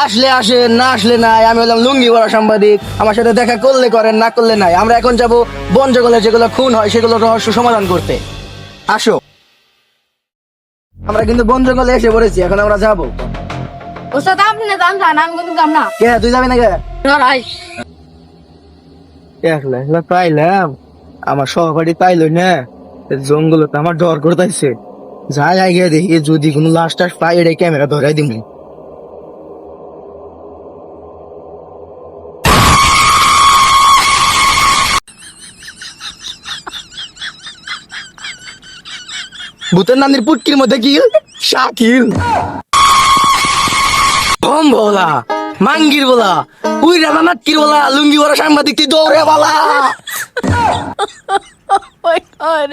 আসলে আসে, না আসলে নাই। আমি হলাম লুঙ্গি পরা সাংবাদিক, আমার সাথে দেখা করলে করেন, না করলে নাই। আমরা এখন যাব বন জঙ্গলে যেগুলো খুন হয় সেগুলো রহস্য সমাধান করতে। আসো, আমরা কিন্তু বন জঙ্গলে এসে পড়েছি, এখন আমরা যাবো। ওস্তাদ আপনি না জান জান আমি কিন্তু যাম না। কে তুই যাবি না? কে লড়াই একলা একলা পাইলাম, আমার সহপাঠী পাইলো না, জঙ্গল তো আমার ডর করতেছে। যাই আগে দেখি যদি কোনো লাশ টাশ পাই, এটা ক্যামেরা ধরাই দিব। ভূতের নানির পুটকির মধ্যে কি শাকিল, বম বলা, মাঙ্গির বলা, উইরা নানাটকির বলা, লুঙ্গি বলা সাংবাদিক, তুই দৌড়ে বলা। my god